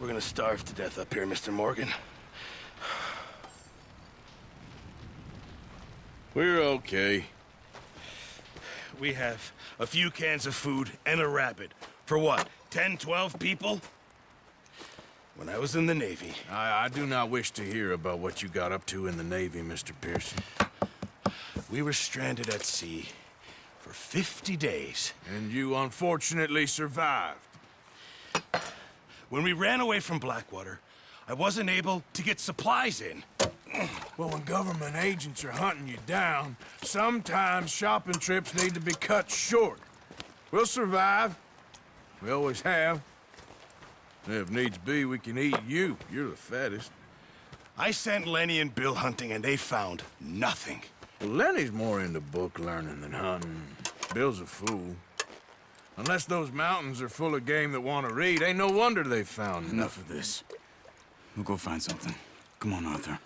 We're gonna starve to death up here, Mr. Morgan. We're okay. We have a few cans of food and a rabbit. For what, 10, 12 people? When I was in the Navy... I do not wish to hear about what you got up to in the Navy, Mr. Pearson. We were stranded at sea for 50 days. And you unfortunately survived. When we ran away from Blackwater, I wasn't able to get supplies in. Well, when government agents are hunting you down, sometimes shopping trips need to be cut short. We'll survive. We always have. If needs be, we can eat you. You're the fattest. I sent Lenny and Bill hunting, and they found nothing. Well, Lenny's more into book learning than hunting. Bill's a fool. Unless those mountains are full of game that want to read, ain't no wonder they found Enough of this. We'll go find something. Come on, Arthur.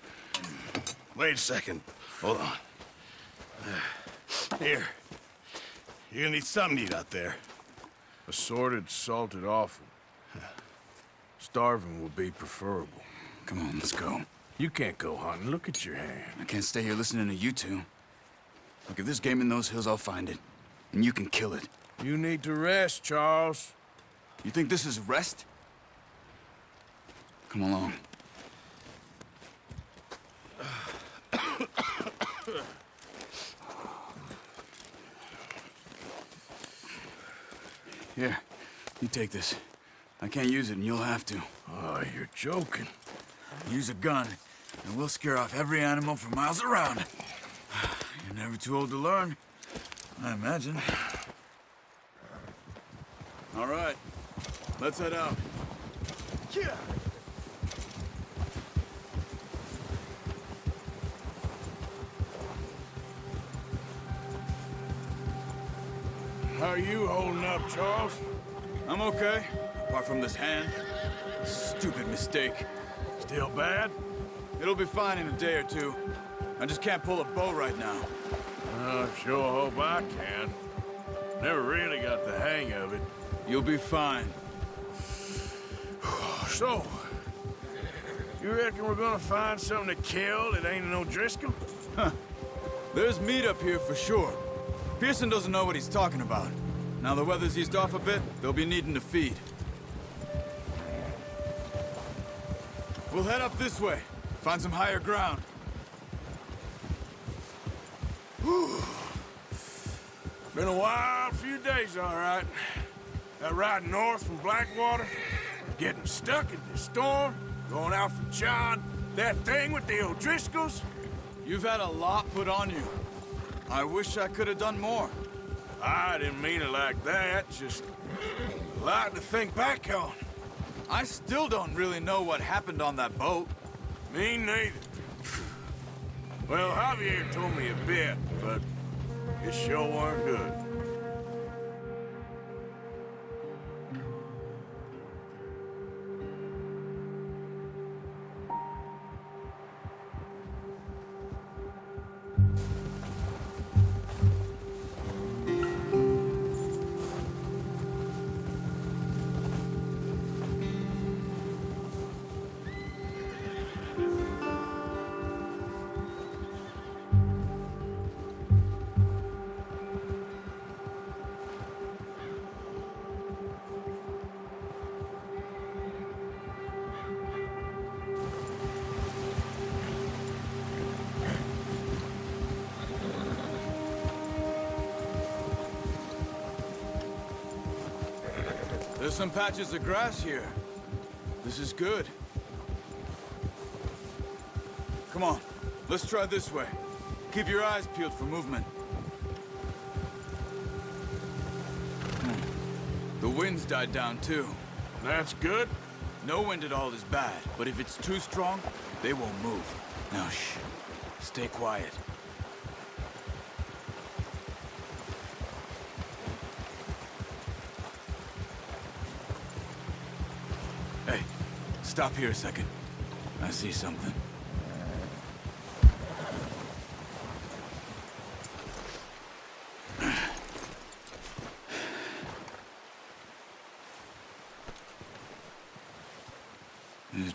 Wait a second. Hold on. Here. You're gonna need something to eat out there. Assorted, salted offal. Starving will be preferable. Come on, let's go. You can't go hunting. Look at your hand. I can't stay here listening to you two. Look, if there's game in those hills, I'll find it. And you can kill it. You need to rest, Charles. You think this is rest? Come along. Here, you take this. I can't use it, and you'll have to. Oh, you're joking. Use a gun, and we'll scare off every animal for miles around. You're never too old to learn, I imagine. All right, let's head out. Yeah. How are you holding up, Charles? I'm okay, apart from this hand. Stupid mistake. Still bad? It'll be fine in a day or two. I just can't pull a bow right now. I sure hope I can. Never really got the hang of it. You'll be fine. So, you reckon we're gonna find something to kill that ain't no Driscoll? Huh. There's meat up here for sure. Pearson doesn't know what he's talking about. Now the weather's eased off a bit, they'll be needing to feed. We'll head up this way. Find some higher ground. Whew. Been a wild few days, all right. That ride north from Blackwater, getting stuck in this storm, going out from John, that thing with the O'Driscolls. You've had a lot put on you. I wish I could have done more. I didn't mean it like that, just a lot to think back on. I still don't really know what happened on that boat. Me neither. Well, Javier told me a bit, but it sure weren't good. There's some patches of grass here. This is good. Come on, let's try this way. Keep your eyes peeled for movement. The wind's died down too. That's good. No wind at all is bad, but if it's too strong, they won't move. Now shh, stay quiet. Hey, stop here a second. I see something.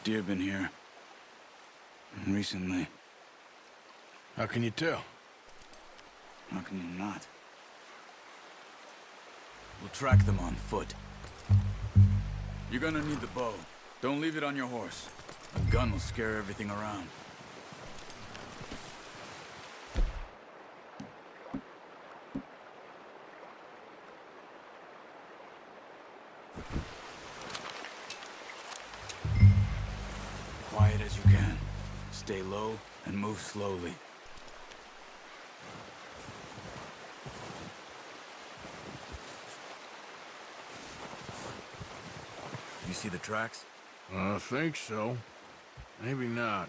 deer been here. Recently. How can you tell? How can you not? We'll track them on foot. You're gonna need the bow. Don't leave it on your horse. A gun will scare everything around. Quiet as you can. Stay low and move slowly. You see the tracks? I think so. Maybe not.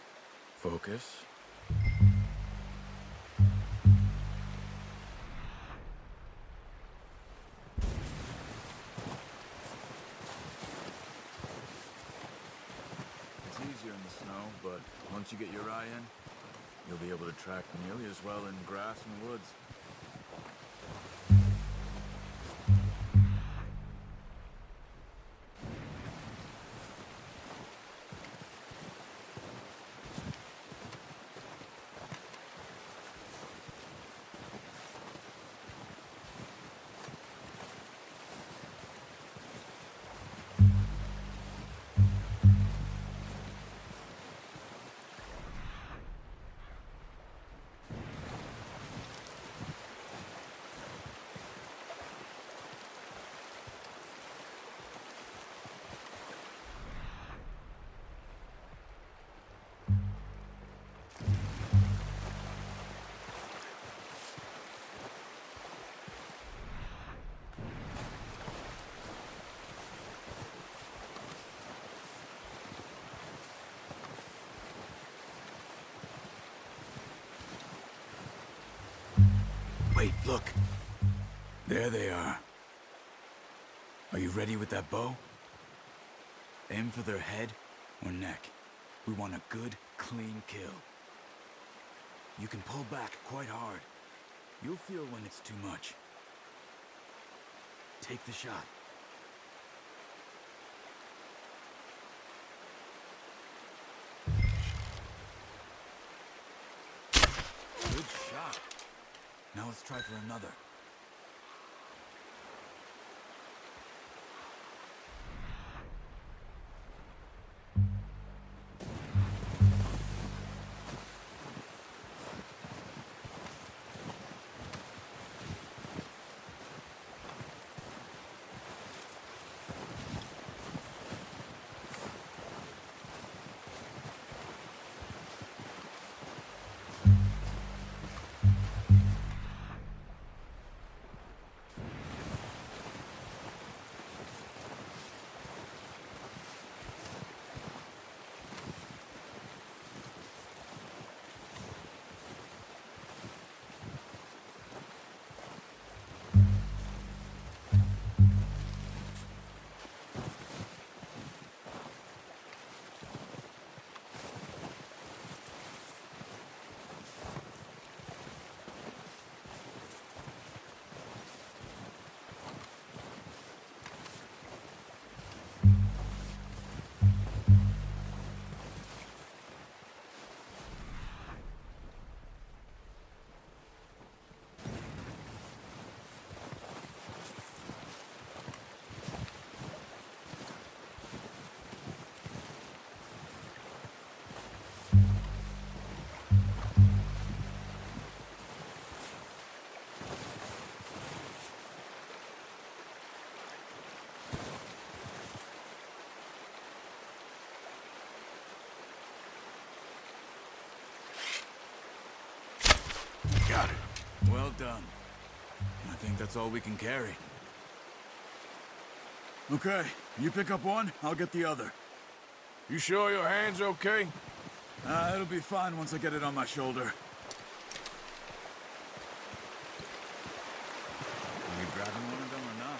Focus. It's easier in the snow, but once you get your eye in, you'll be able to track nearly as well in grass and woods. Wait, look. There they are. Are you ready with that bow? Aim for their head or neck. We want a good, clean kill. You can pull back quite hard. You'll feel when it's too much. Take the shot. Good shot. Now let's try for another. Got it. Well done. I think that's all we can carry. Okay, you pick up one, I'll get the other. You sure your hand's okay? It'll be fine once I get it on my shoulder. Are you grabbing one of them or not?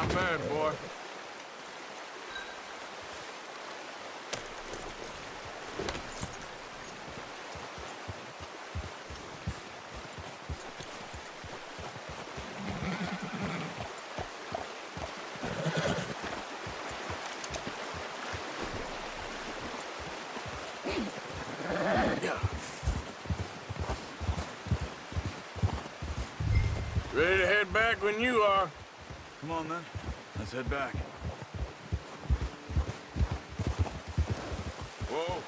prepared, boy. Ready to head back when you are. Come on, then. Let's head back. Whoa.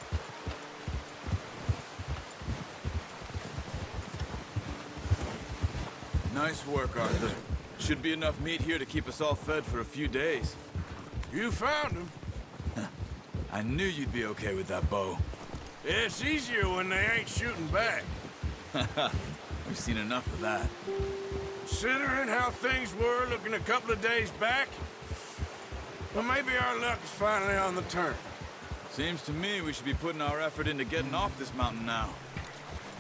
Nice work, Arthur. Should be enough meat here to keep us all fed for a few days. You found him. I knew you'd be okay with that bow. It's easier when they ain't shooting back. We've seen enough of that. Considering how things were looking a couple of days back, well, maybe our luck is finally on the turn. Seems to me we should be putting our effort into getting off this mountain now.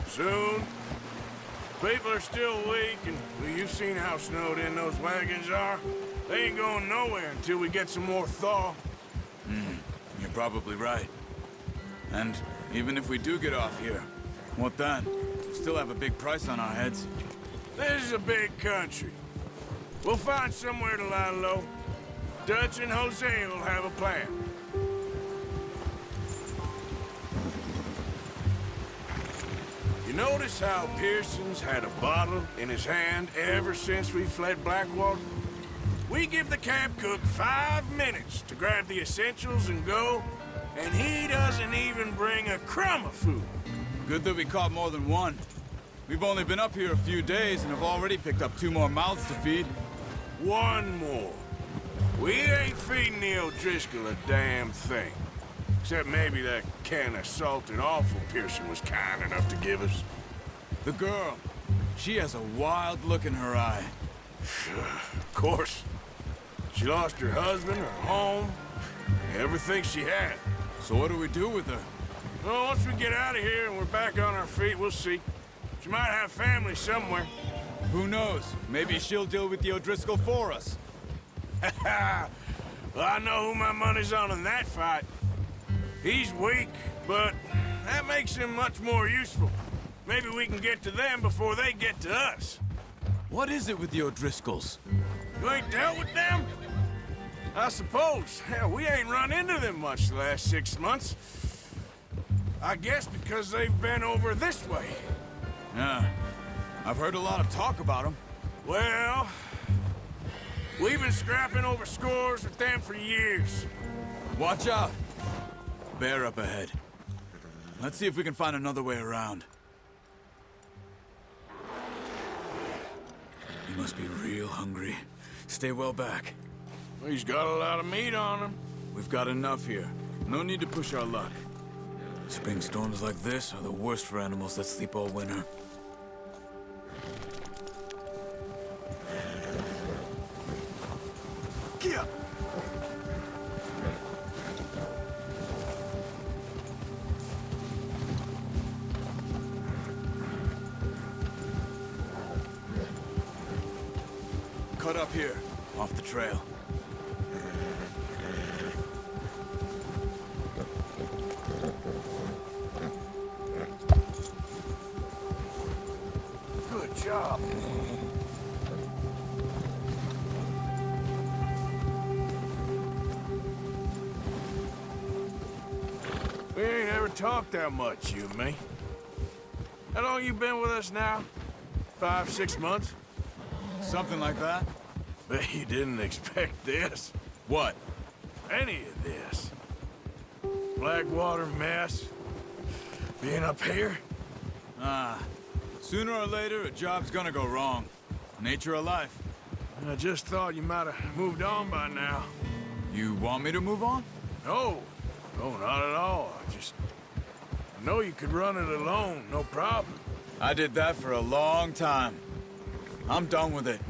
Soon. People are still weak, and well, you've seen how snowed in those wagons are. They ain't going nowhere until we get some more thaw. You're probably right. And even if we do get off here, what then? We still have a big price on our heads. This is a big country. We'll find somewhere to lie low. Dutch and Jose will have a plan. You notice how Pearson's had a bottle in his hand ever since we fled Blackwater? We give the camp cook 5 minutes to grab the essentials and go, and he doesn't even bring a crumb of food. Good that we caught more than one. We've only been up here a few days and have already picked up 2 more mouths to feed. One more. We ain't feeding the O'Driscoll a damn thing. Except maybe that can of salted offal Pearson was kind enough to give us. The girl, she has a wild look in her eye. Of course. She lost her husband, her home, everything she had. So what do we do with her? Well, once we get out of here and we're back on our feet, we'll see. She might have family somewhere. Who knows? Maybe she'll deal with the O'Driscoll for us. Well, I know who my money's on in that fight. He's weak, but that makes him much more useful. Maybe we can get to them before they get to us. What is it with the O'Driscolls? You ain't dealt with them? I suppose. Hell, we ain't run into them much the last 6 months. I guess because they've been over this way. Yeah, I've heard a lot of talk about them. Well, we've been scrapping over scores with them for years. Watch out. Bear up ahead. Let's see if we can find another way around. You must be real hungry. Stay well back. He's got a lot of meat on him. We've got enough here. No need to push our luck. Spring storms like this are the worst for animals that sleep all winter. Get up! Cut up here, off the trail. Good job. We ain't ever talked that much, you and me. How long you been with us now? 5, 6 months? Something like that? Bet you didn't expect this. What? Any of this. Blackwater mess. Being up here. Sooner or later, a job's gonna go wrong. Nature of life. I just thought you might have moved on by now. You want me to move on? No. No, not at all. I know you could run it alone, no problem. I did that for a long time. I'm done with it.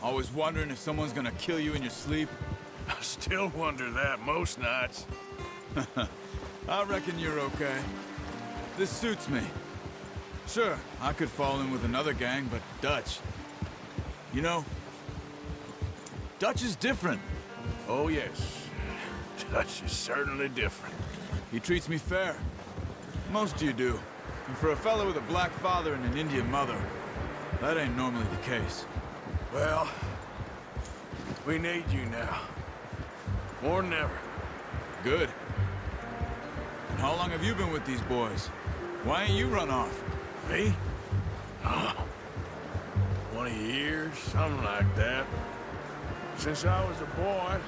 Always wondering if someone's gonna kill you in your sleep. I still wonder that most nights. I reckon you're okay. This suits me. Sure, I could fall in with another gang, but Dutch. You know, Dutch is different. Oh, yes. Dutch is certainly different. He treats me fair. Most of you do. And for a fella with a black father and an Indian mother, that ain't normally the case. Well, we need you now. More than ever. Good. And how long have you been with these boys? Why ain't you run off? Me? 20 years, something like that. Since I was a boy.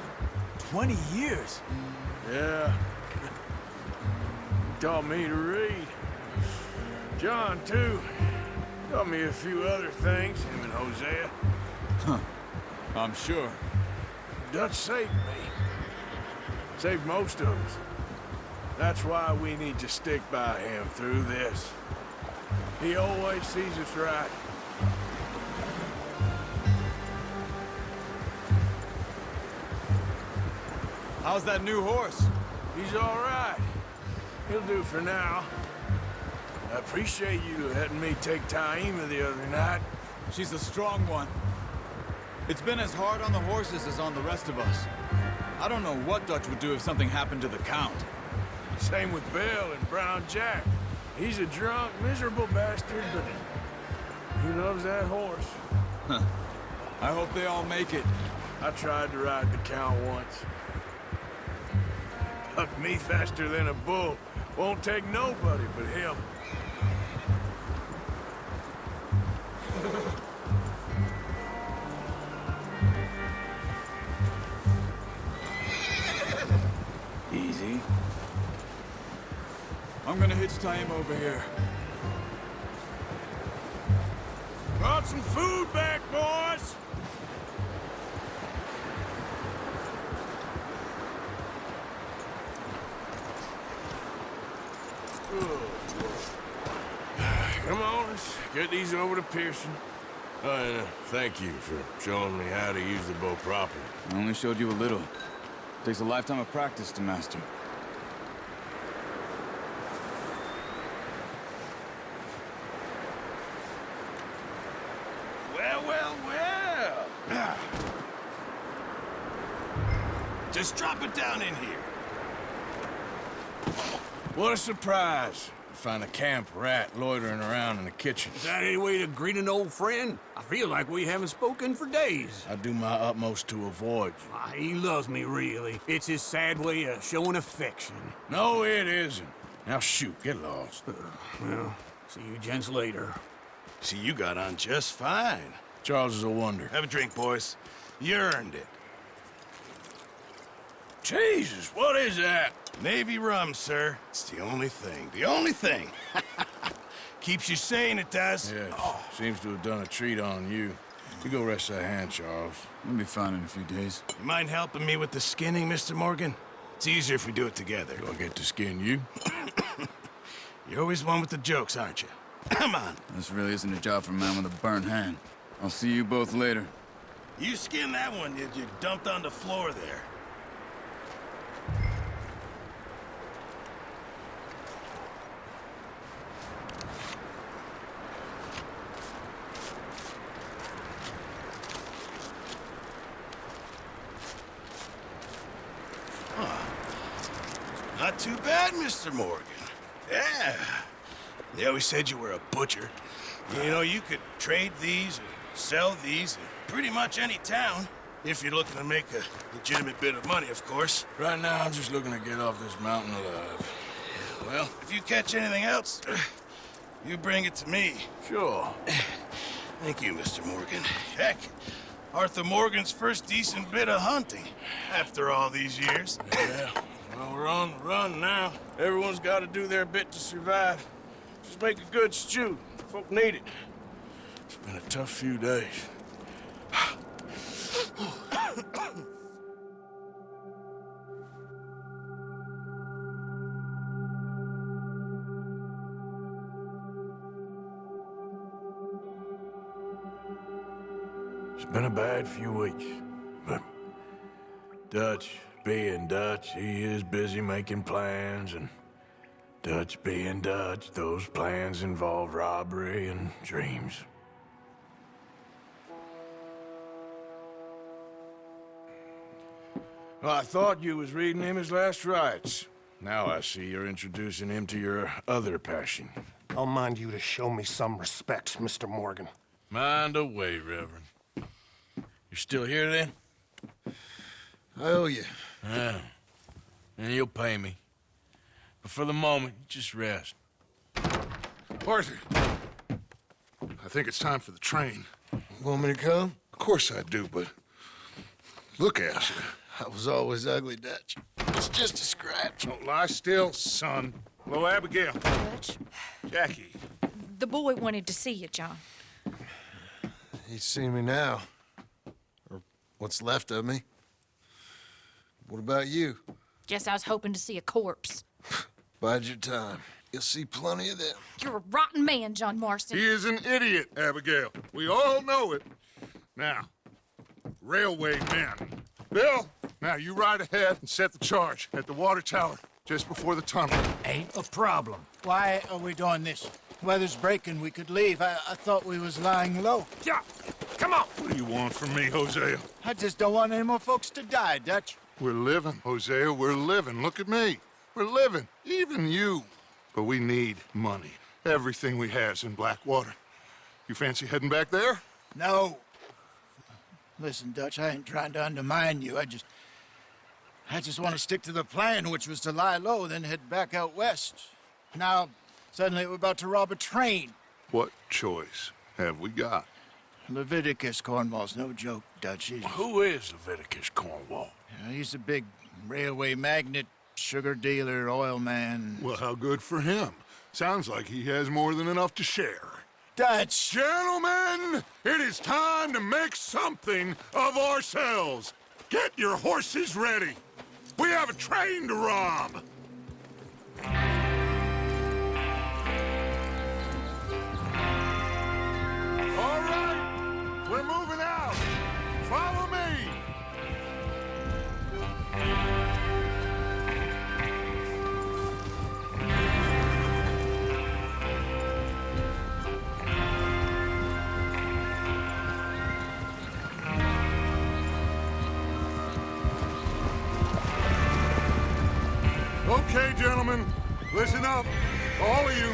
20 years? Yeah. Taught me to read. John, too. Taught me a few other things, him and Hosea. Huh. I'm sure. Dutch saved me. Saved most of us. That's why we need to stick by him through this. He always sees us right. How's that new horse? He's all right. He'll do for now. I appreciate you letting me take Taima the other night. She's a strong one. It's been as hard on the horses as on the rest of us. I don't know what Dutch would do if something happened to the Count. Same with Bill and Brown Jack. He's a drunk, miserable bastard, but he loves that horse. Huh. I hope they all make it. I tried to ride the Count once. Bucked me faster than a bull. Won't take nobody but him. Easy. I'm gonna hitch Taima over here. Brought some food back, boys! Come on, let's get these over to Pearson. And thank you for showing me how to use the bow properly. I only showed you a little. Takes a lifetime of practice to master. Well, well, well. Just drop it down in here. What a surprise. Find a camp rat loitering around in the kitchen. Is that any way to greet an old friend? I feel like we haven't spoken for days. I do my utmost to avoid you. He loves me, really. It's his sad way of showing affection. No, it isn't. Now shoot, get lost. Well, see you gents later. See, you got on just fine. Charles is a wonder. Have a drink, boys. You earned it. Jesus, what is that? Navy rum, sir. It's the only thing. The only thing. Keeps you sane, it does. Yes, seems to have done a treat on you. You go rest that hand, Charles. We'll be fine in a few days. You mind helping me with the skinning, Mr. Morgan? It's easier if we do it together. Do I get to skin you? You're always one with the jokes, aren't you? Come on. This really isn't a job for a man with a burnt hand. I'll see you both later. You skinned that one you dumped on the floor there. Not too bad, Mr. Morgan. Yeah. They always said you were a butcher. You know, you could trade these or sell these in pretty much any town. If you're looking to make a legitimate bit of money, of course. Right now, I'm just looking to get off this mountain alive. Well, if you catch anything else, you bring it to me. Sure. Thank you, Mr. Morgan. Heck, Arthur Morgan's first decent bit of hunting after all these years. Yeah. Well, we're on the run now. Everyone's got to do their bit to survive. Just make a good stew. Folk need it. It's been a tough few days. It's been a bad few weeks, but Dutch being Dutch, he is busy making plans, and Dutch being Dutch, those plans involve robbery and dreams. Well, I thought you was reading him his last rites. Now I see you're introducing him to your other passion. I'll mind you to show me some respect, Mr. Morgan. Mind away, Reverend. You're still here, then? I owe you. Yeah. And you'll pay me. But for the moment, just rest. Arthur, I think it's time for the train. Want me to come? Of course I do, but look at you. I was always ugly, Dutch. It's just a scratch. Don't lie still, son. Hello, Abigail. Dutch, Jackie. the boy wanted to see you, John. He's seen me now. Or what's left of me. What about you? Guess I was hoping to see a corpse. Bide your time. You'll see plenty of them. You're a rotten man, John Marston. He is an idiot, Abigail. We all know it. Now, railway men. Bill, now you ride ahead and set the charge at the water tower just before the tunnel. Ain't a problem. Why are we doing this? Weather's breaking, we could leave. I thought we was lying low. Yeah, come on. What do you want from me, Hosea? I just don't want any more folks to die, Dutch. We're living, Hosea, we're living. Look at me. We're living, even you. But we need money. Everything we have's in Blackwater. You fancy heading back there? No. Listen, Dutch, I ain't trying to undermine you. I just want to stick to the plan, which was to lie low, then head back out west. Now, suddenly we're about to rob a train. What choice have we got? Leviticus Cornwall's no joke, Dutch. Who is Leviticus Cornwall? He's a big railway magnate, sugar dealer, oil man. Well, how good for him. Sounds like he has more than enough to share. Dutch! Gentlemen, it is time to make something of ourselves. Get your horses ready. We have a train to rob. All right, we're moving out. Follow me. Okay, gentlemen, listen up, all of you.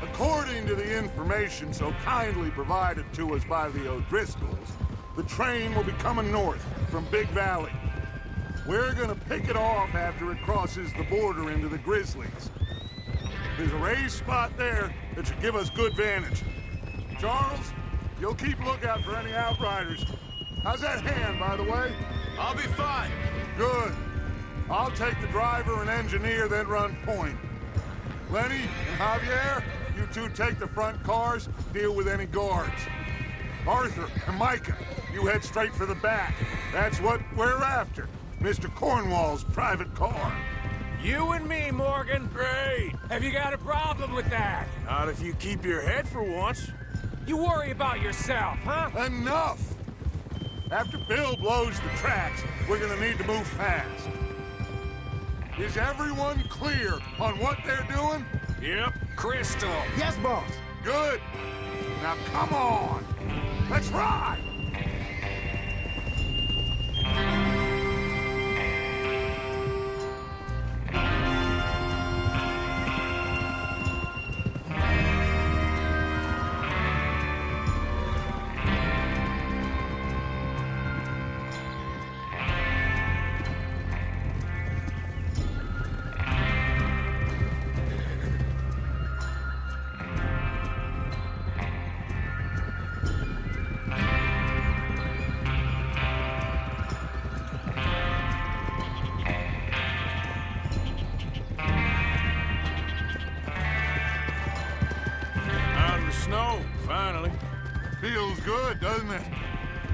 According to the information so kindly provided to us by the O'Driscolls, the train will be coming north from Big Valley. We're gonna pick it off after it crosses the border into the Grizzlies. There's a raised spot there that should give us good vantage. Charles, you'll keep lookout for any outriders. How's that hand, by the way? I'll be fine. Good. I'll take the driver and engineer, then run point. Lenny and Javier, you two take the front cars, deal with any guards. Arthur and Micah, you head straight for the back. That's what we're after. Mr. Cornwall's private car. You and me, Morgan. Great. Have you got a problem with that? Not if you keep your head for once. You worry about yourself, huh? Enough! After Bill blows the tracks, we're gonna need to move fast. Is everyone clear on what they're doing? Yep. Crystal. Yes, boss. Good. Now come on. Let's ride. Snow, finally. Feels good, doesn't it?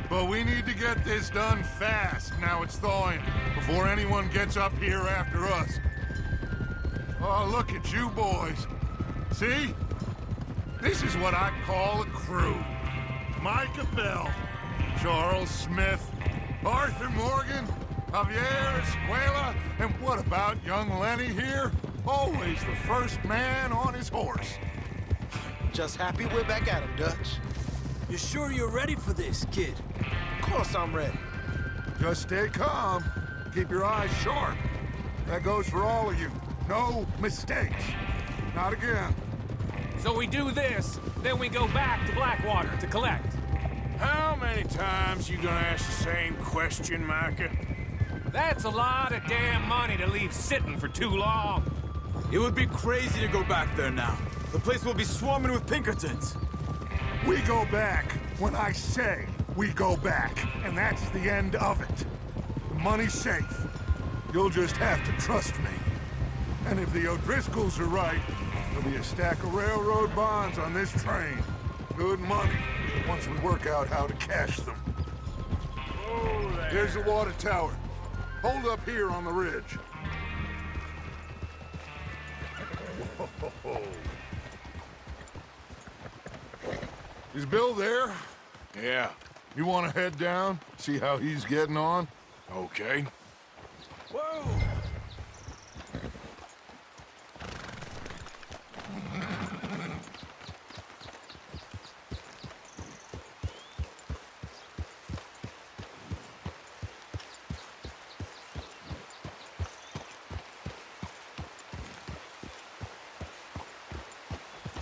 But we need to get this done fast, now it's thawing, before anyone gets up here after us. Oh, look at you boys. See? This is what I call a crew. Micah Bell, Charles Smith, Arthur Morgan, Javier Escuela, and what about young Lenny here? Always the first man on his horse. Just happy we're back at him, Dutch. You sure you're ready for this, kid? Of course I'm ready. Just stay calm. Keep your eyes sharp. That goes for all of you. No mistakes. Not again. So we do this, then we go back to Blackwater to collect. How many times you gonna ask the same question, Micah? That's a lot of damn money to leave sitting for too long. It would be crazy to go back there now. The place will be swarming with Pinkertons. We go back when I say we go back, and that's the end of it. The money's safe. You'll just have to trust me. And if the O'Driscolls are right, there'll be a stack of railroad bonds on this train. Good money, once we work out how to cash them. There's the water tower. Hold up here on the ridge. Is Bill there? Yeah, You want to head down, see how he's getting on? okay. Whoa!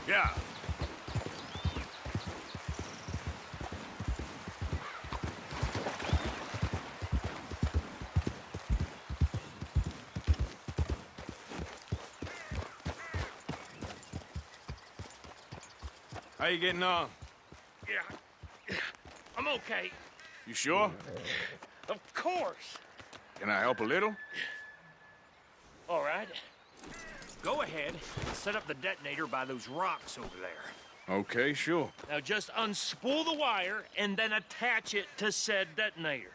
Yeah. How you getting on? Yeah, I'm okay. You sure? Of course. Can I help a little? All right. Go ahead and set up the detonator by those rocks over there. Okay, sure. Now just unspool the wire and then attach it to said detonator.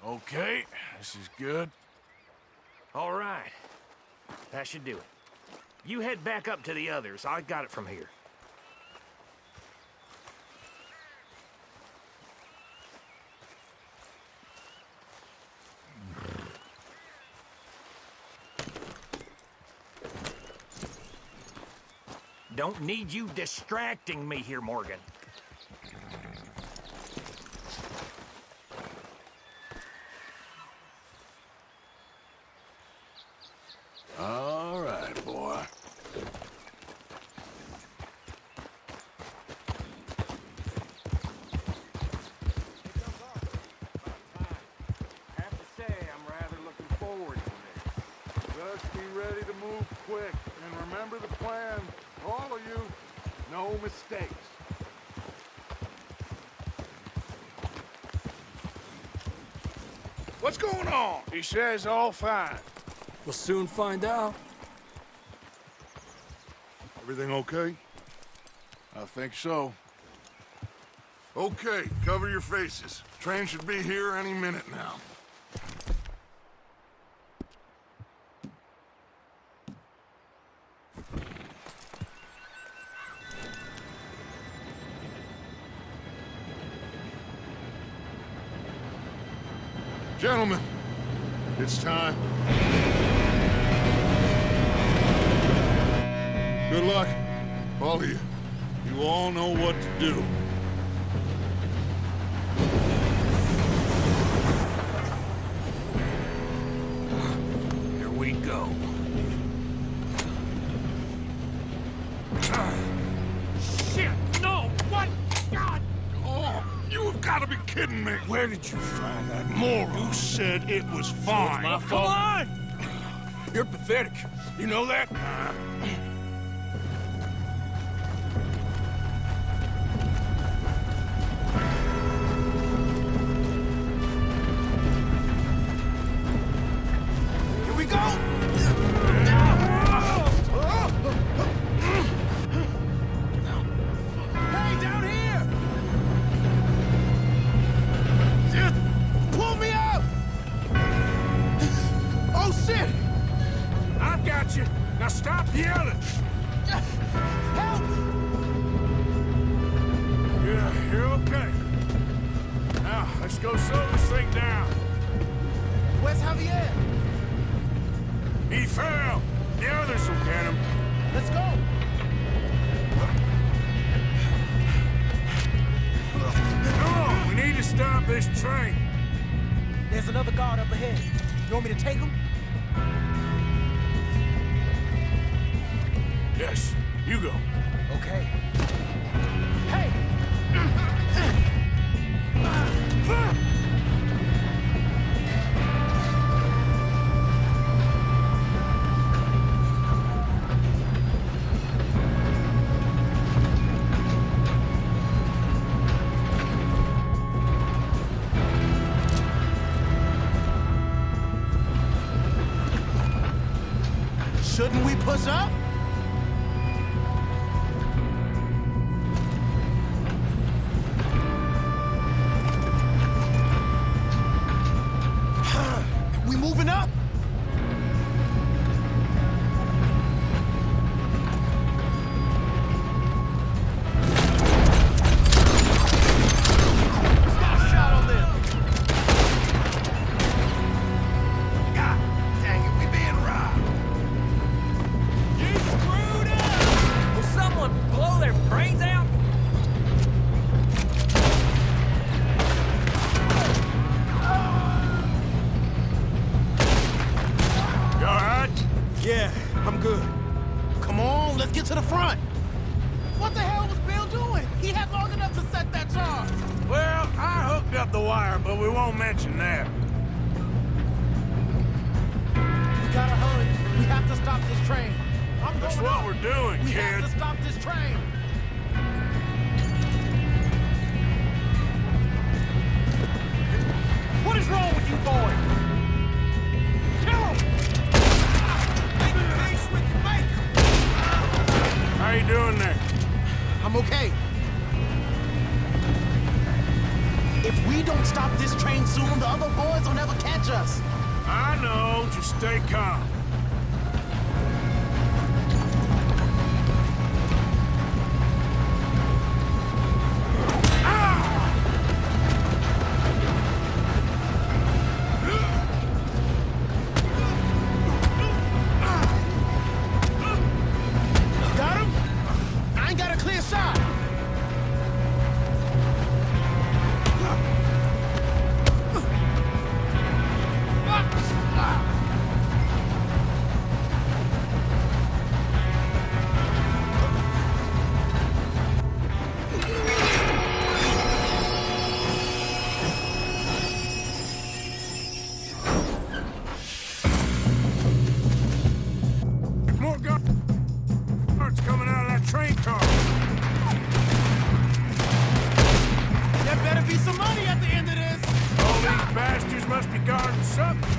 Okay, this is good. All right. That should do it. You head back up to the others. I got it from here. Don't need you distracting me here, Morgan. All right, boy. I have to say, I'm rather looking forward to this. Just be ready to move quick, and remember the plan. All of you, no mistakes. What's going on? He says all fine. We'll soon find out. Everything okay? I think so. Okay, cover your faces. Train should be here any minute now. Gentlemen, it's time. Good luck, all of you. You all know what to do. Here we go. Shit! No! What? God! Oh, you have got to be kidding me. Where did you find that moron? You said it was fine. My fault. Come on! You're pathetic. You know that? Here we go! Hey, down here! you're okay. Now, let's go slow this thing down. Where's Javier? He fell. The others will get him. Let's go. Come on, we need to stop this train. There's another guard up ahead. You want me to take him? Yes, you go. Okay. Hey! Shouldn't we push up? We moving up? Got a shot on them. God dang it, we being robbed. You screwed up! Will someone blow their brains out? You all right? Yeah, I'm good. Come on, let's get to the front. What the hell was Bill doing? He had long enough to set that charge. Well, I hooked up the wire, but we won't mention that. We gotta hurry. We have to stop this train. I'm That's going what up. we're doing, We kid. have to stop this train. What is wrong with you boys? Kill him! How you doing there? I'm okay. If we don't stop this train soon, the other boys will never catch us. I know, just stay calm. Got him? I ain't got a clear shot. More guards coming out of that train car. There better be some money at the end of this. All these bastards must be guarding something.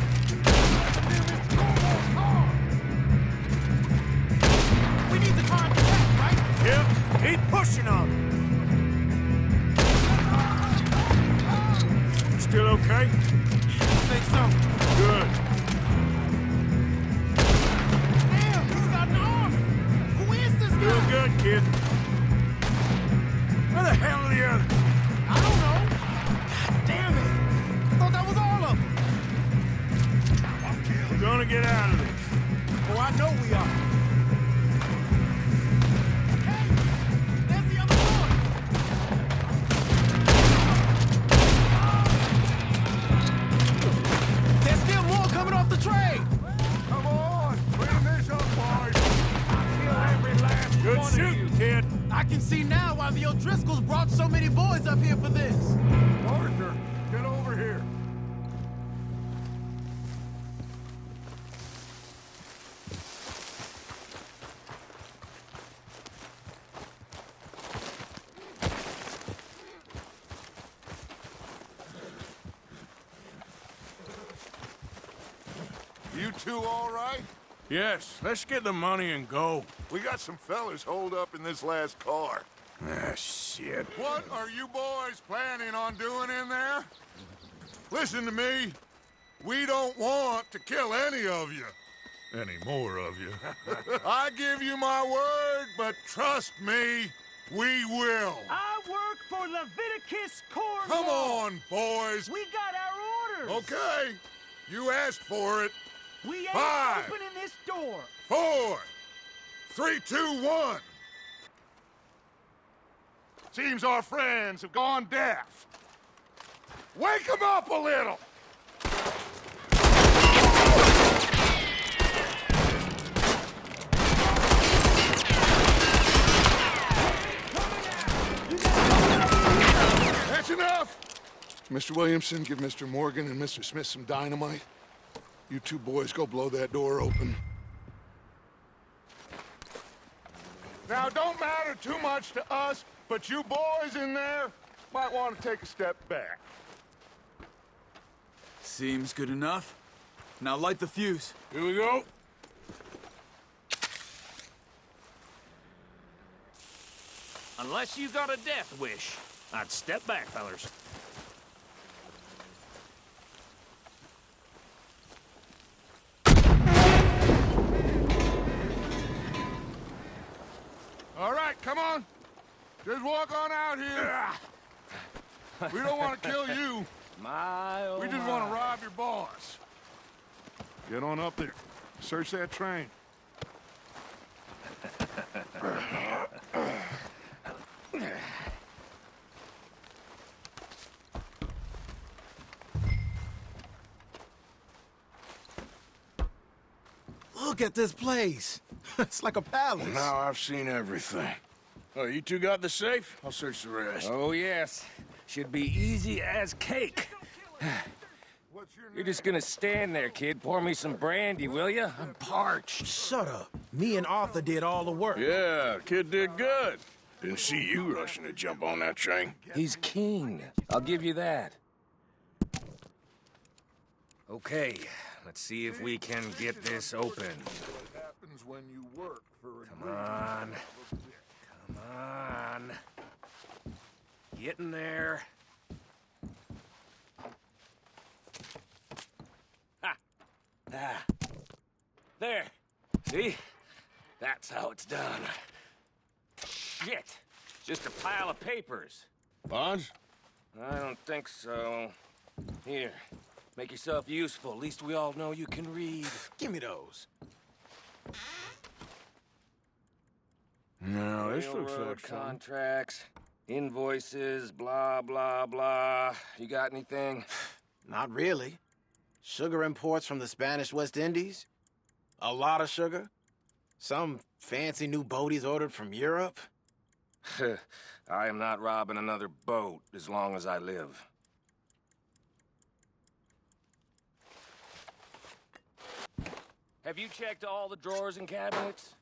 We need the car to back, right? Yep, keep pushing on them. You still okay? I think so. Good. Damn, he's got an arm. Who is this guy? Doing good, kid. Where the hell are the others? I don't know. God damn it. I thought that was all of them. We're gonna get out of this. Oh, I know we are. Hey, there's the other boy. There's still more coming off the train. Come on, clean this up, boys. Every last Good one of shooting, you. kid. I can see now why the O'Driscolls brought so many boys up here for this. Arthur, get over here. You two all right? Yes, let's get the money and go. We got some fellas holed up in this last car. Ah, shit. What are you boys planning on doing in there? Listen to me. We don't want to kill any of you. Any more of you. I give you my word, but trust me, We will. I work for Leviticus Corps. Come on, boys. We got our orders. Okay. You asked for it. We ain't 5, opening this door. 4, 3, 2, 1. Seems our friends have gone deaf. Wake them up a little. That's enough. Mr. Williamson, give Mr. Morgan and Mr. Smith some dynamite. You two boys go blow that door open. Now, don't matter too much to us, but you boys in there might want to take a step back. Seems good enough. Now light the fuse. Here we go. Unless you got a death wish, I'd step back, fellers. All right, come on. Just walk on out here. We don't want to kill you. We just want to rob your boss. Get on up there. Search that train. Look at this place. It's like a palace. Now I've seen everything. Oh, you two got the safe? I'll search the rest. Oh, yes. Should be easy as cake. What's your You're just gonna stand there, kid. Pour me some brandy, will you? I'm parched. Shut up. Me and Arthur did all the work. Yeah, kid did good. Didn't see you rushing to jump on that train. He's keen. I'll give you that. Okay, let's see if we can get this open. What happens when you work for a Come on. Come on. Get in there. Ha! Ah. There. See? That's how it's done. Shit. Just a pile of papers. Bonds? I don't think so. Here. Make yourself useful. At least we all know you can read. Give me those. No, this looks Railroad like something. contracts, invoices, blah, blah, blah. You got anything? Not really. Sugar imports from the Spanish West Indies. A lot of sugar. Some fancy new boat he's ordered from Europe. I am not robbing another boat as long as I live. Have you checked all the drawers and cabinets?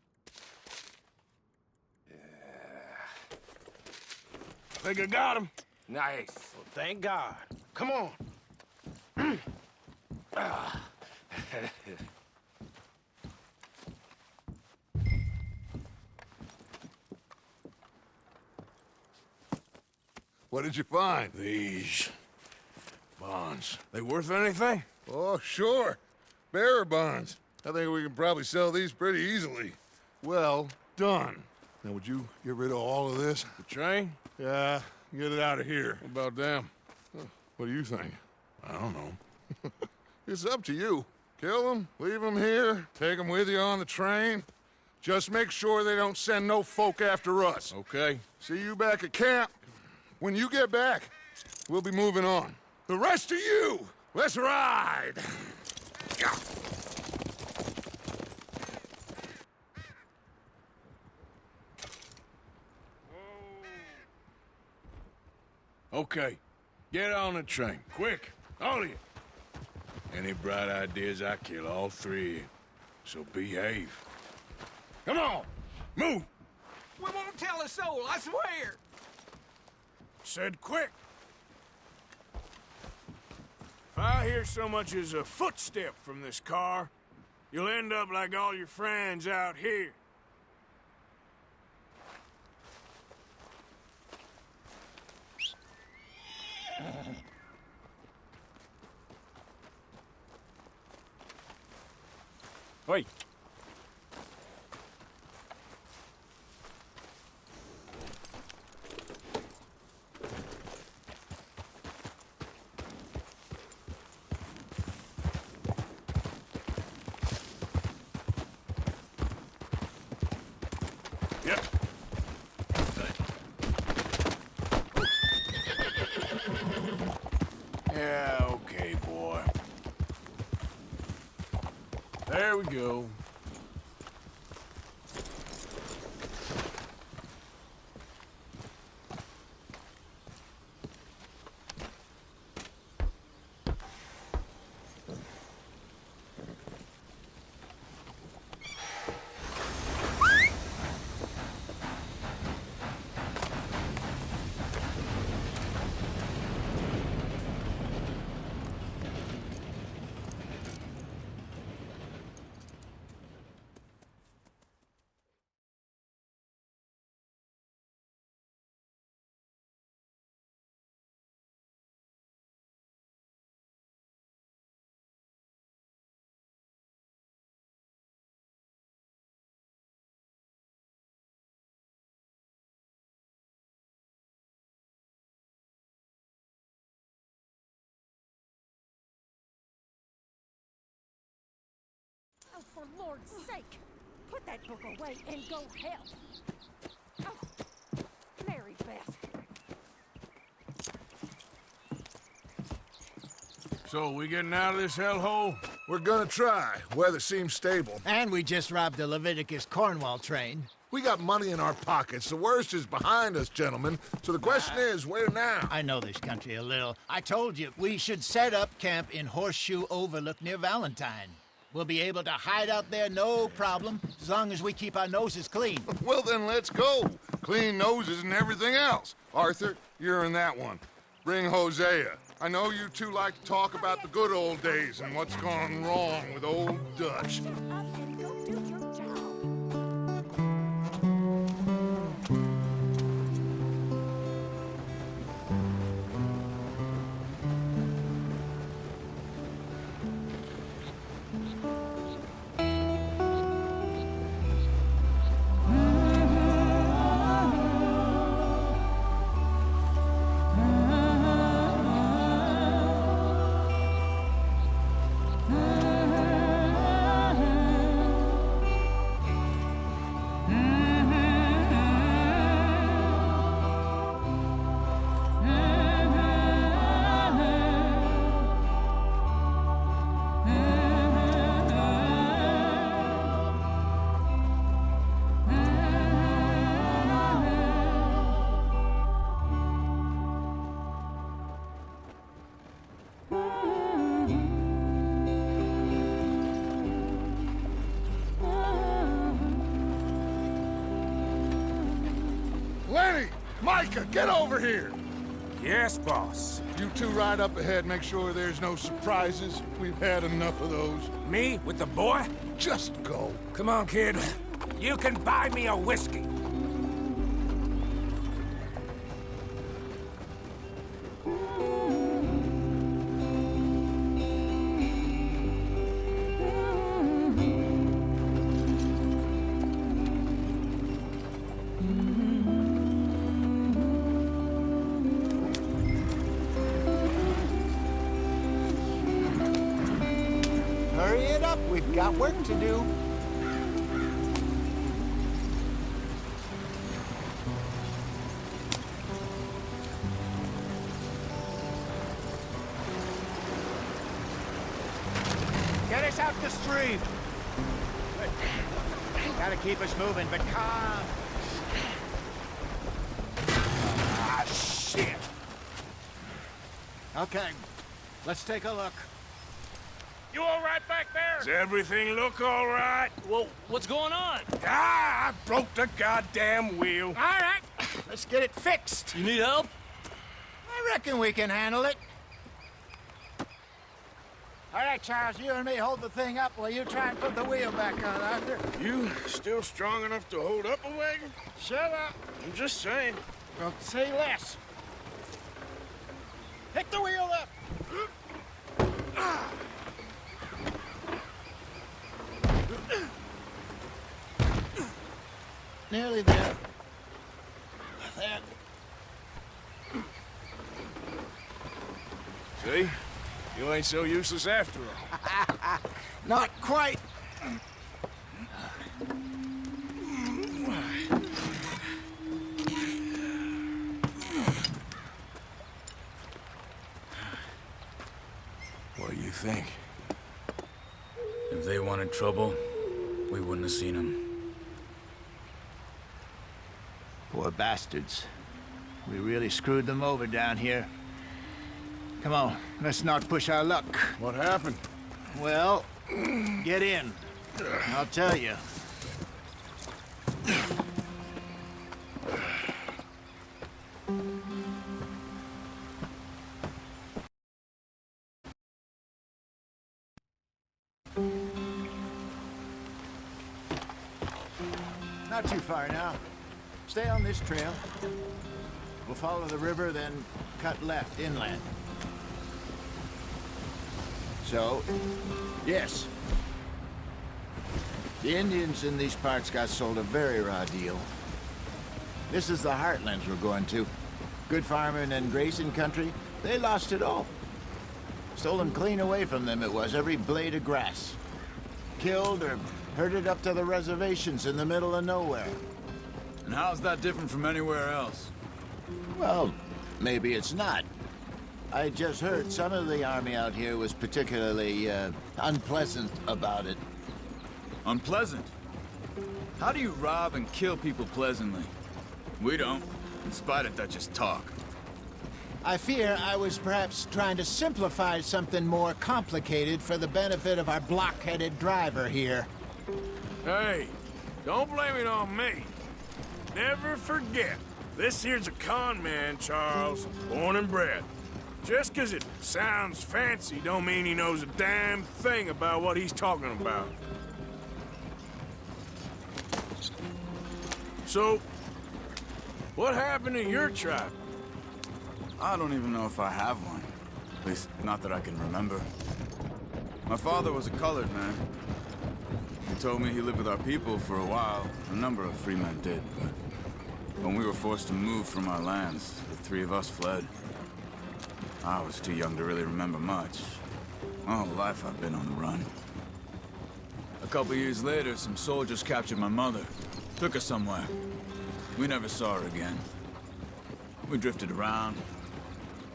Think I got him. Nice. Well, thank God. Come on. What did you find? These bonds. They worth anything? Oh, sure. Bearer bonds. I think we can probably sell these pretty easily. Well done. Now, would you get rid of all of this? The train? Yeah, get it out of here. What about them? What do you think? I don't know. It's up to you. Kill them, leave them here, take them with you on the train. Just make sure they don't send no folk after us. Okay. See you back at camp. When you get back, we'll be moving on. The rest of you, let's ride! Okay. Get on the train. Quick. All of you. Any bright ideas, I kill all three of you. So behave. Come on! Move! We won't tell a soul, I swear! Said quick. If I hear so much as a footstep from this car, you'll end up like all your friends out here. Wait. There we go. Oh, for Lord's sake, put that book away and go help. Oh, Mary Beth. So, we getting out of this hellhole? We're gonna try. Weather seems stable. And we just robbed the Leviticus Cornwall train. We got money in our pockets. The worst is behind us, gentlemen. So the question is, where now? I know this country a little. I told you, we should set up camp in Horseshoe Overlook near Valentine. We'll be able to hide out there, no problem, as long as we keep our noses clean. Well, then let's go. Clean noses and everything else. Arthur, you're in that one. Bring Hosea. I know you two like to talk about the good old days and what's gone wrong with old Dutch. Shut up and go do your job. Lenny! Micah, get over here! Yes, boss. You two ride up ahead, make sure there's no surprises. We've had enough of those. Me with the boy? Just go. Come on, kid. You can buy me a whiskey. Hurry it up, we've got work to do. Get us out the stream. Gotta keep us moving, but calm. Ah, shit. Okay, let's take a look. You all right back there? Does everything look all right? Well, what's going on? Ah, I broke the goddamn wheel. All right, let's get it fixed. You need help? I reckon we can handle it. All right, Charles, you and me hold the thing up while you try and put the wheel back on, Arthur. You still strong enough to hold up a wagon? Shut up. I'm just saying. Well, say less. Pick the wheel up. Nearly there. There. See? You ain't so useless after all. Not quite. What do you think? If they wanted trouble, we wouldn't have seen them. Poor bastards. We really screwed them over down here. Come on, let's not push our luck. What happened? Well, get in. I'll tell you. Not too far now. Stay on this trail. We'll follow the river, then cut left inland. So, yes. The Indians in these parts got sold a very raw deal. This is the heartlands we're going to. Good farming and grazing country, they lost it all. Stolen clean away from them it was, every blade of grass. Killed or herded up to the reservations in the middle of nowhere. And how's that different from anywhere else? Well, maybe it's not. I just heard some of the army out here was particularly, unpleasant about it. Unpleasant? How do you rob and kill people pleasantly? We don't, in spite of Dutch's talk. I fear I was perhaps trying to simplify something more complicated for the benefit of our block-headed driver here. Hey, don't blame it on me. Never forget, this here's a con man, Charles, born and bred. Just 'cause it sounds fancy don't mean he knows a damn thing about what he's talking about. So, what happened to your tribe? I don't even know if I have one. At least, not that I can remember. My father was a colored man. He told me he lived with our people for a while. A number of free men did, but when we were forced to move from our lands, the three of us fled. I was too young to really remember much. My whole life I've been on the run. A couple years later, some soldiers captured my mother. Took her somewhere. We never saw her again. We drifted around.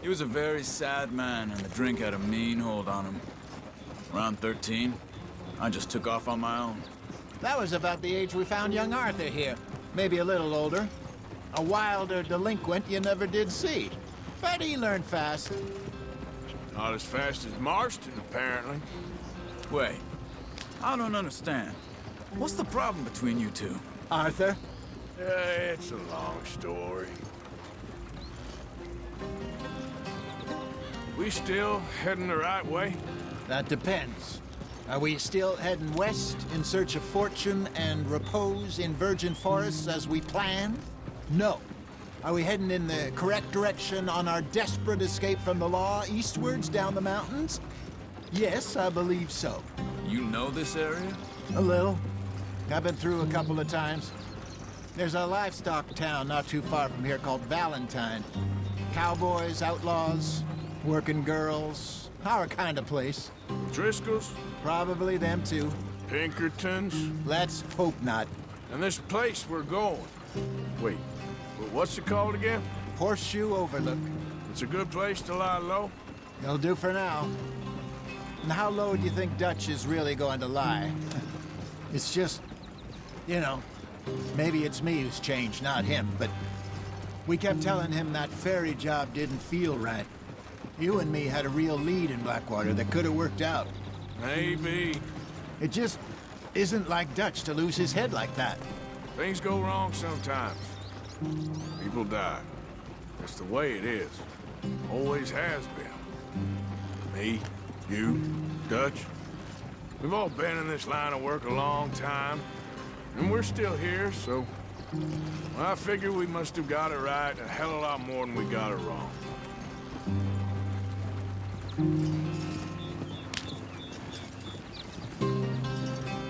He was a very sad man, and the drink had a mean hold on him. Around 13, I just took off on my own. That was about the age we found young Arthur here. Maybe a little older. A wilder delinquent you never did see. But he learned fast. Not as fast as Marston, apparently. Wait, I don't understand. What's the problem between you two? Arthur? It's a long story. We still heading the right way? That depends. Are we still heading west in search of fortune and repose in virgin forests as we planned? No. Are we heading in the correct direction on our desperate escape from the law eastwards down the mountains? Yes, I believe so. You know this area? A little. I've been through a couple of times. There's a livestock town not too far from here called Valentine. Cowboys, outlaws, working girls, our kind of place. Driscoll's? Probably them too. Pinkertons? Let's hope not. And this place we're going. Wait, what's it called again? Horseshoe Overlook. It's a good place to lie low? It'll do for now. And how low do you think Dutch is really going to lie? It's just, you know, maybe it's me who's changed, not him, but we kept telling him that ferry job didn't feel right. You and me had a real lead in Blackwater that could have worked out. Maybe. It just isn't like Dutch to lose his head like that. Things go wrong sometimes. People die. That's the way it is. Always has been. Me, you, Dutch. We've all been in this line of work a long time. And we're still here, so... well, I figure we must have got it right a hell of a lot more than we got it wrong.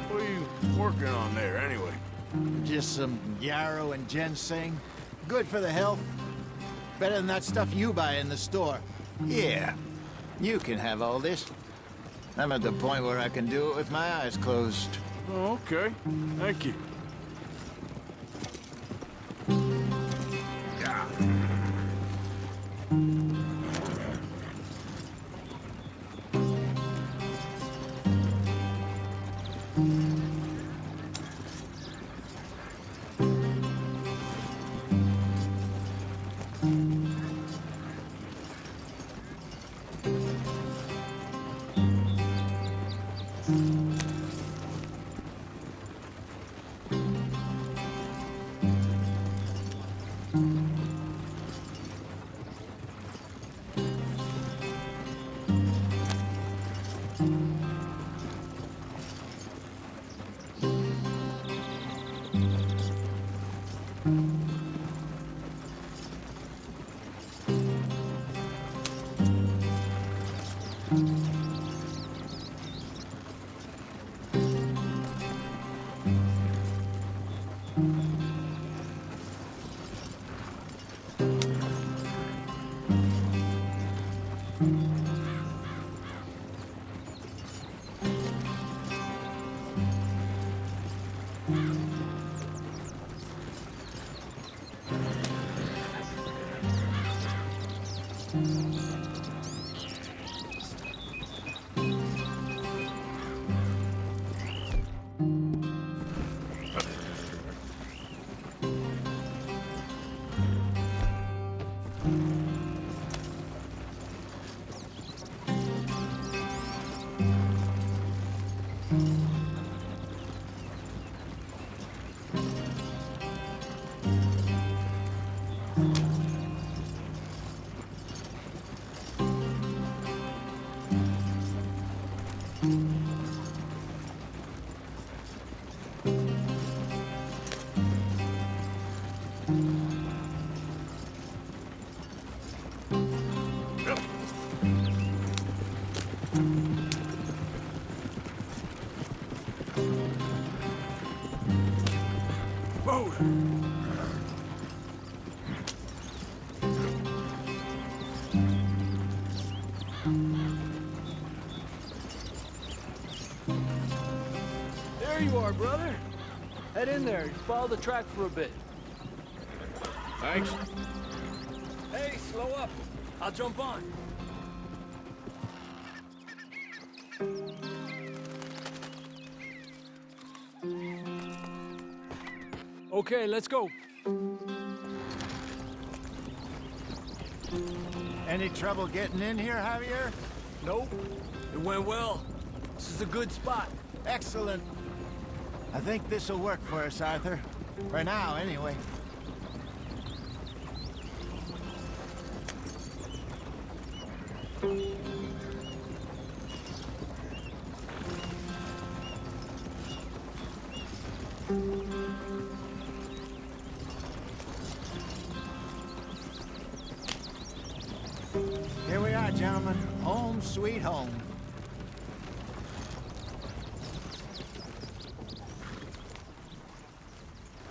What are you working on there, anyway? Just some yarrow and ginseng. Good for the health. Better than that stuff you buy in the store. Yeah, you can have all this. I'm at the point where I can do it with my eyes closed. Oh, okay. Thank you. Yeah. There you are, brother. Head in there. Follow the track for a bit. Thanks. Hey, slow up. I'll jump on. Okay, let's go. Any trouble getting in here, Javier? Nope. It went well. This is a good spot. Excellent. I think this'll work for us, Arthur. For now, anyway. Here we are, gentlemen. Home sweet home.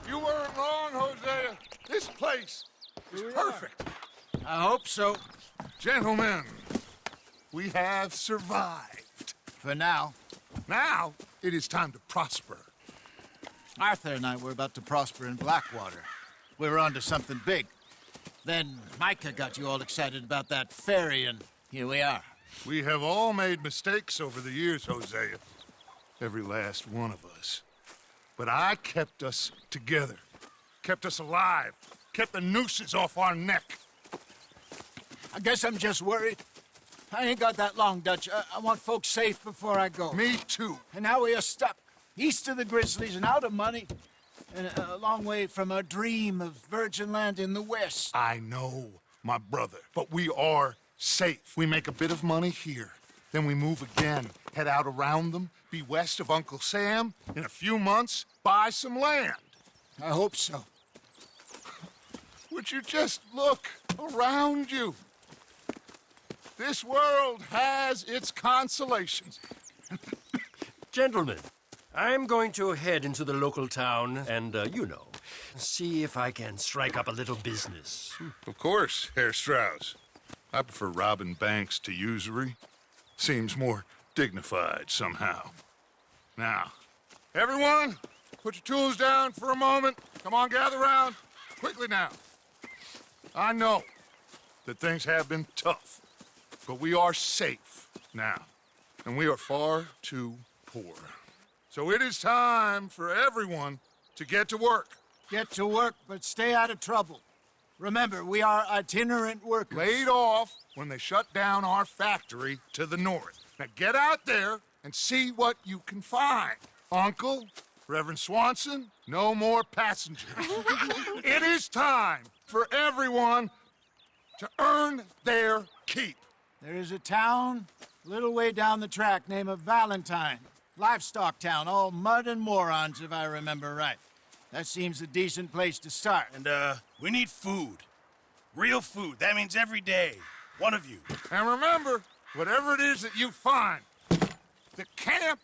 You weren't wrong, Hosea. This place is perfect. I hope so. Gentlemen, we have survived. For now. Now, it is time to prosper. Arthur and I were about to prosper in Blackwater. We were onto something big. Then Micah got you all excited about that ferry, and here we are. We have all made mistakes over the years, Hosea. Every last one of us. But I kept us together. Kept us alive. Kept the nooses off our neck. I guess I'm just worried. I ain't got that long, Dutch. I want folks safe before I go. Me too. And now we are stuck. East of the Grizzlies and out of money. And a long way from our dream of virgin land in the west. I know, my brother. But we are safe. We make a bit of money here. Then we move again. Head out around them. Be west of Uncle Sam. In a few months, buy some land. I hope so. Would you just look around you? This world has its consolations. Gentlemen, I'm going to head into the local town and, see if I can strike up a little business. Of course, Herr Strauss. I prefer robbing banks to usury. Seems more dignified somehow. Now, everyone, put your tools down for a moment. Come on, gather round. Quickly now. I know that things have been tough, but we are safe now, and we are far too poor. So it is time for everyone to get to work. Get to work, but stay out of trouble. Remember, we are itinerant workers. Laid off when they shut down our factory to the north. Now get out there and see what you can find. Uncle, Reverend Swanson, no more passengers. It is time for everyone to earn their keep. There is a town a little way down the track named Valentine. Livestock town, all mud and morons, if I remember right. That seems a decent place to start. And, we need food. Real food. That means every day. One of you. And remember, whatever it is that you find, the camp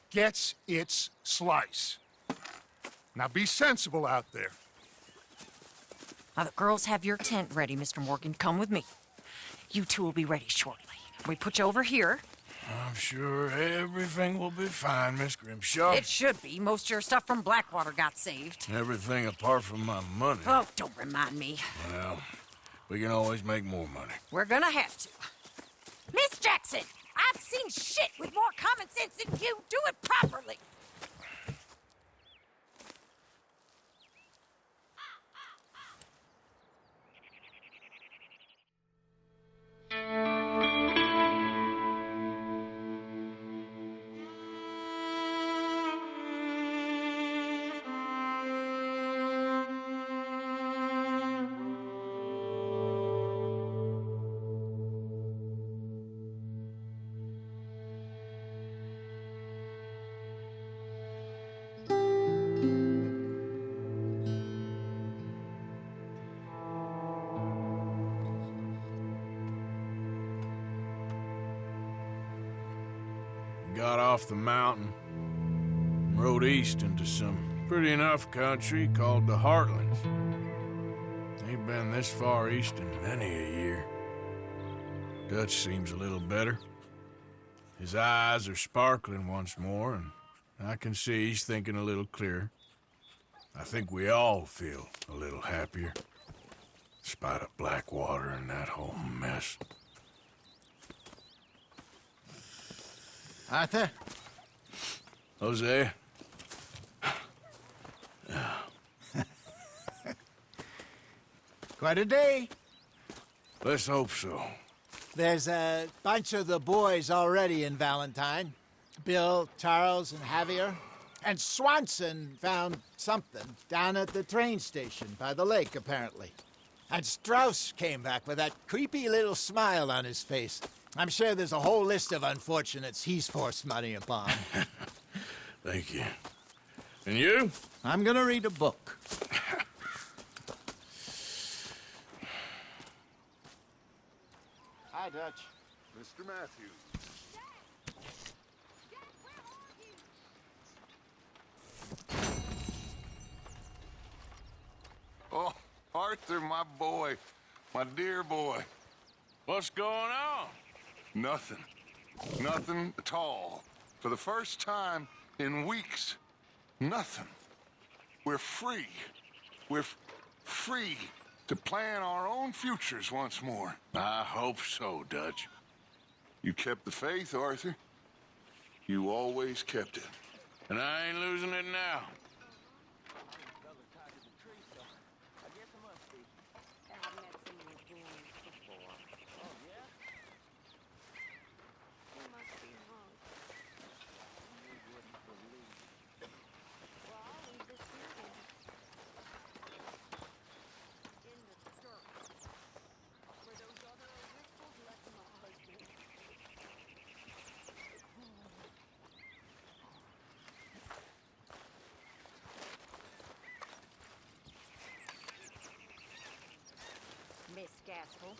gets its slice. Now be sensible out there. Now, the girls have your tent ready, Mr. Morgan. Come with me. You two will be ready shortly. We put you over here. I'm sure everything will be fine, Miss Grimshaw. It should be. Most of your stuff from Blackwater got saved. Everything apart from my money. Oh, don't remind me. Well, We can always make more money. We're gonna have to. Miss Jackson, I've seen shit with more common sense than you. Do it properly. Got off the mountain, rode east into some pretty enough country called the Heartlands. Ain't been this far east in many a year. Dutch seems a little better. His eyes are sparkling once more, and I can see he's thinking a little clearer. I think we all feel a little happier, despite of Blackwater and that whole mess. Arthur? Jose? Quite a day. Let's hope so. There's a bunch of the boys already in Valentine. Bill, Charles, and Javier. And Swanson found something down at the train station by the lake, apparently. And Strauss came back with that creepy little smile on his face. I'm sure there's a whole list of unfortunates he's forced money upon. Thank you. And you? I'm gonna read a book. Hi, Dutch. Mr. Matthews. Oh, Arthur, my boy. My dear boy. What's going on? Nothing. Nothing at all. For the first time in weeks, nothing. We're free. We're free to plan our own futures once more. I hope so, Dutch. You kept the faith, Arthur. You always kept it. And I ain't losing it now. Miss Gaskell,